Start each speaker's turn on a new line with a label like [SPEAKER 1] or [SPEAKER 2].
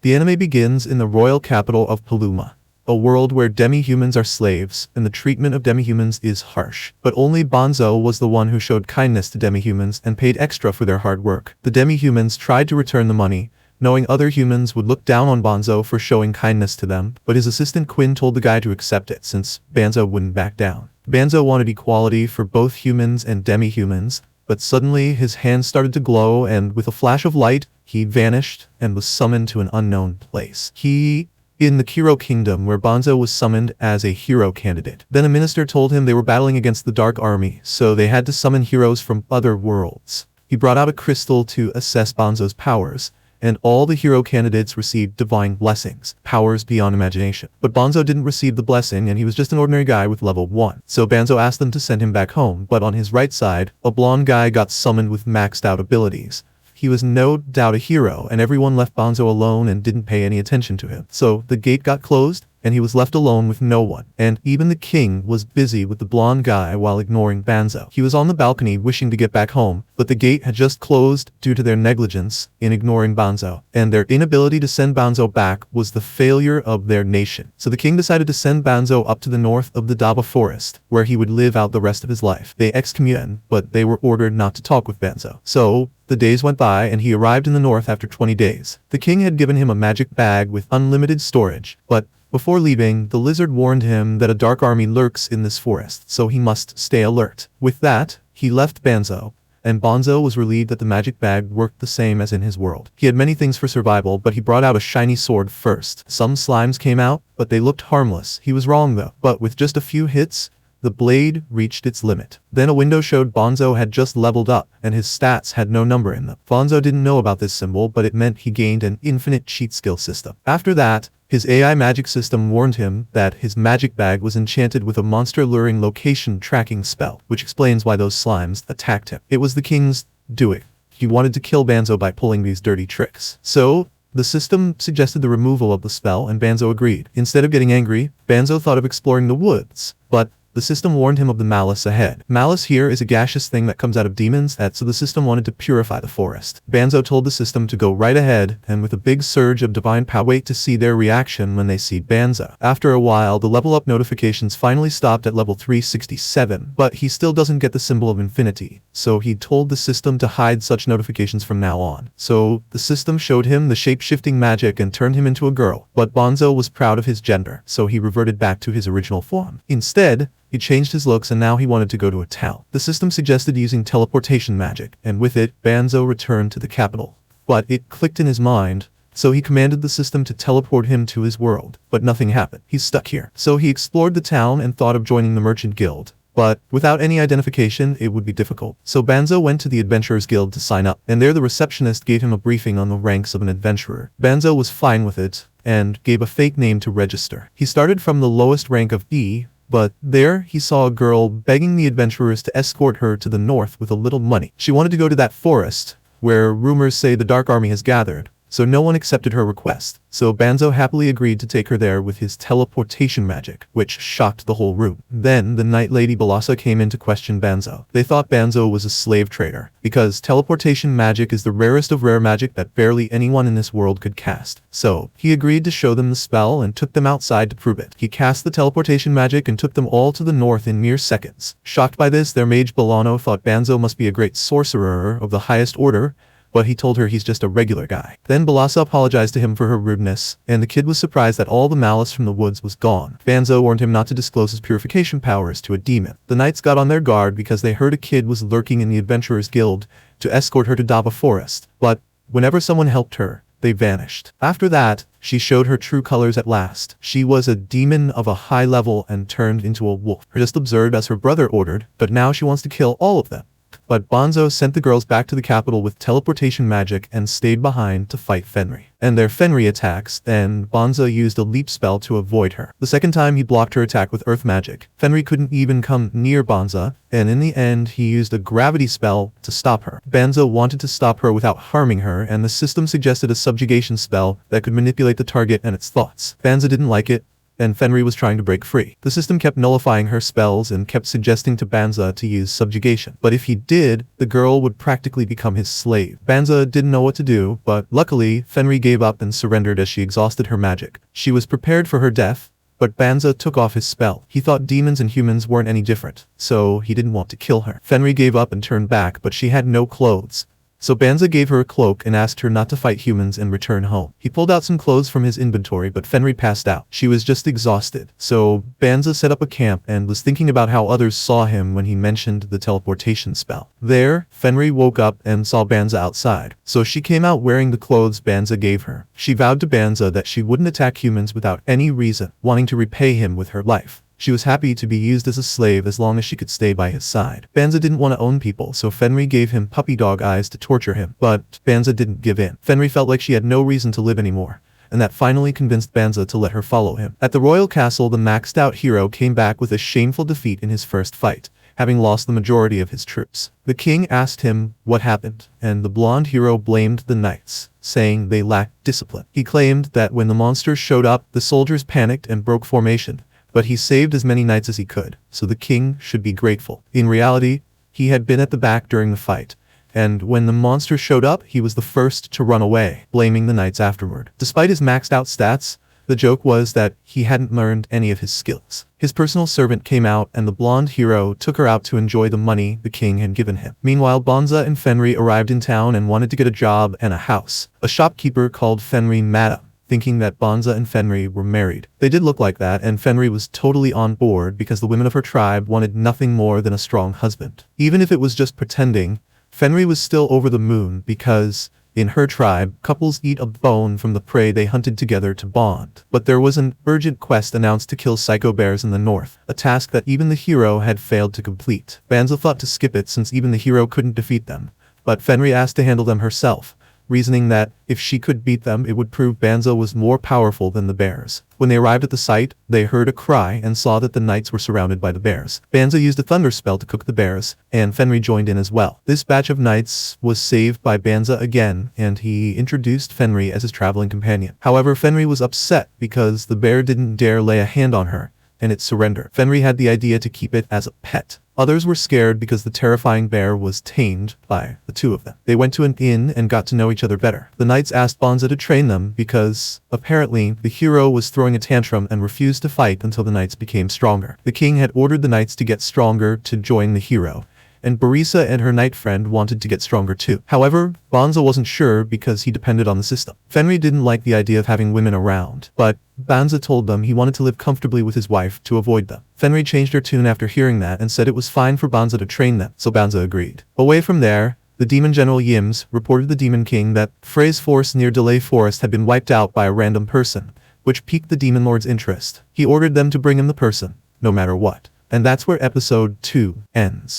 [SPEAKER 1] The anime begins in the royal capital of Paluma, a world where demi-humans are slaves, and the treatment of demi-humans is harsh. But only Banzo was the one who showed kindness to demi-humans and paid extra for their hard work. The demi-humans tried to return the money, knowing other humans would look down on Banzo for showing kindness to them, but his assistant Quinn told the guy to accept it since Banzo wouldn't back down. Banzo wanted equality for both humans and demi-humans, but suddenly his hands started to glow and with a flash of light, he vanished and was summoned to an unknown place. In the Kiro Kingdom, where Banzo was summoned as a hero candidate. Then a minister told him they were battling against the Dark Army, so they had to summon heroes from other worlds. He brought out a crystal to assess Banzo's powers, and all the hero candidates received divine blessings, powers beyond imagination. But Banzo didn't receive the blessing and he was just an ordinary guy with level 1. So Banzo asked them to send him back home, but on his right side, a blonde guy got summoned with maxed out abilities. He was no doubt a hero, and everyone left Banzo alone and didn't pay any attention to him. So the gate got closed, and he was left alone with no one. And even the king was busy with the blonde guy while ignoring Banzo. He was on the balcony wishing to get back home, but the gate had just closed due to their negligence in ignoring Banzo. And their inability to send Banzo back was the failure of their nation. So the king decided to send Banzo up to the north of the Daba forest, where he would live out the rest of his life. They excommunicated, but they were ordered not to talk with Banzo. So the days went by and he arrived in the north after 20 days. The king had given him a magic bag with unlimited storage, but before leaving, the lizard warned him that a dark army lurks in this forest, so he must stay alert. With that, he left Banzo, and Banzo was relieved that the magic bag worked the same as in his world. He had many things for survival, but he brought out a shiny sword first. Some slimes came out, but they looked harmless. He was wrong though, but with just a few hits, the blade reached its limit. Then a window showed Banzo had just leveled up, and his stats had no number in them. Banzo didn't know about this symbol, but it meant he gained an infinite cheat skill system. After that, his AI magic system warned him that his magic bag was enchanted with a monster luring location tracking spell, which explains why those slimes attacked him. It was the king's doing. He wanted to kill Banzo by pulling these dirty tricks. So, the system suggested the removal of the spell, and Banzo agreed. Instead of getting angry, Banzo thought of exploring the woods, but the system warned him of the malice ahead. Malice here is a gaseous thing that comes out of demons, so the system wanted to purify the forest. Banzo told the system to go right ahead, and with a big surge of divine power, wait to see their reaction when they see Banzo. After a while, the level up notifications finally stopped at level 367, but he still doesn't get the symbol of infinity, so he told the system to hide such notifications from now on. So the system showed him the shape-shifting magic and turned him into a girl, but Banzo was proud of his gender, so he reverted back to his original form. Instead, he changed his looks and now he wanted to go to a town. The system suggested using teleportation magic, and with it, Banzo returned to the capital. But it clicked in his mind, so he commanded the system to teleport him to his world. But nothing happened. He's stuck here. So he explored the town and thought of joining the Merchant Guild. But without any identification, it would be difficult. So Banzo went to the Adventurers Guild to sign up, and there the receptionist gave him a briefing on the ranks of an adventurer. Banzo was fine with it, and gave a fake name to register. He started from the lowest rank of E, but there, he saw a girl begging the adventurers to escort her to the north with a little money. She wanted to go to that forest, where rumors say the Dark Army has gathered, so no one accepted her request. So Banzo happily agreed to take her there with his teleportation magic, which shocked the whole room. Then the Night Lady Balasa came in to question Banzo. They thought Banzo was a slave trader, because teleportation magic is the rarest of rare magic that barely anyone in this world could cast. So, he agreed to show them the spell and took them outside to prove it. He cast the teleportation magic and took them all to the north in mere seconds. Shocked by this, their mage Bolano thought Banzo must be a great sorcerer of the highest order, but he told her he's just a regular guy. Then Balasa apologized to him for her rudeness, and the kid was surprised that all the malice from the woods was gone. Banzo warned him not to disclose his purification powers to a demon. The knights got on their guard because they heard a kid was lurking in the Adventurers Guild to escort her to Daba Forest, but whenever someone helped her, they vanished. After that, she showed her true colors at last. She was a demon of a high level and turned into a wolf. Her just observed as her brother ordered, but now she wants to kill all of them. But Banzo sent the girls back to the capital with teleportation magic and stayed behind to fight Fenry. And their Fenry attacks, and Banzo used a leap spell to avoid her. The second time he blocked her attack with earth magic. Fenry couldn't even come near Banzo, and in the end he used a gravity spell to stop her. Banzo wanted to stop her without harming her, and the system suggested a subjugation spell that could manipulate the target and its thoughts. Banzo didn't like it, and Fenri was trying to break free. The system kept nullifying her spells and kept suggesting to Banza to use subjugation. But if he did, the girl would practically become his slave. Banza didn't know what to do, but luckily, Fenri gave up and surrendered as she exhausted her magic. She was prepared for her death, but Banza took off his spell. He thought demons and humans weren't any different, so he didn't want to kill her. Fenri gave up and turned back, but she had no clothes. So Banza gave her a cloak and asked her not to fight humans and return home. He pulled out some clothes from his inventory, but Fenri passed out. She was just exhausted. So Banza set up a camp and was thinking about how others saw him when he mentioned the teleportation spell. There, Fenri woke up and saw Banza outside. So she came out wearing the clothes Banza gave her. She vowed to Banza that she wouldn't attack humans without any reason, wanting to repay him with her life. She was happy to be used as a slave as long as she could stay by his side. Banza didn't want to own people, so Fenri gave him puppy dog eyes to torture him. But Banza didn't give in. Fenri felt like she had no reason to live anymore, and that finally convinced Banza to let her follow him. At the royal castle, the maxed out hero came back with a shameful defeat in his first fight, having lost the majority of his troops. The king asked him what happened, and the blonde hero blamed the knights, saying they lacked discipline. He claimed that when the monsters showed up, the soldiers panicked and broke formation, but he saved as many knights as he could, so the king should be grateful. In reality, he had been at the back during the fight, and when the monsters showed up, he was the first to run away, blaming the knights afterward. Despite his maxed out stats, the joke was that he hadn't learned any of his skills. His personal servant came out and the blonde hero took her out to enjoy the money the king had given him. Meanwhile, Banza and Fenri arrived in town and wanted to get a job and a house. A shopkeeper called Fenri Madam, thinking that Banza and Fenri were married. They did look like that, and Fenri was totally on board because the women of her tribe wanted nothing more than a strong husband. Even if it was just pretending, Fenri was still over the moon because, in her tribe, couples eat a bone from the prey they hunted together to bond. But there was an urgent quest announced to kill psycho bears in the north, a task that even the hero had failed to complete. Banza thought to skip it since even the hero couldn't defeat them, but Fenri asked to handle them herself, reasoning that if she could beat them, it would prove Banza was more powerful than the bears. When they arrived at the site, they heard a cry and saw that the knights were surrounded by the bears. Banza used a thunder spell to cook the bears, and Fenri joined in as well. This batch of knights was saved by Banza again, and he introduced Fenri as his traveling companion. However, Fenri was upset because the bear didn't dare lay a hand on her, and it surrendered. Fenri had the idea to keep it as a pet. Others were scared because the terrifying bear was tamed by the two of them. They went to an inn and got to know each other better. The knights asked Banza to train them because, apparently, the hero was throwing a tantrum and refused to fight until the knights became stronger. The king had ordered the knights to get stronger to join the hero, and Barisa and her knight friend wanted to get stronger too. However, Banza wasn't sure because he depended on the system. Fenri didn't like the idea of having women around, but Banza told them he wanted to live comfortably with his wife to avoid them. Fenri changed her tune after hearing that and said it was fine for Banza to train them, so Banza agreed. Away from there, the demon general Yims reported the demon king that Frey's force near Delay Forest had been wiped out by a random person, which piqued the demon lord's interest. He ordered them to bring him the person, no matter what. And that's where episode 2 ends.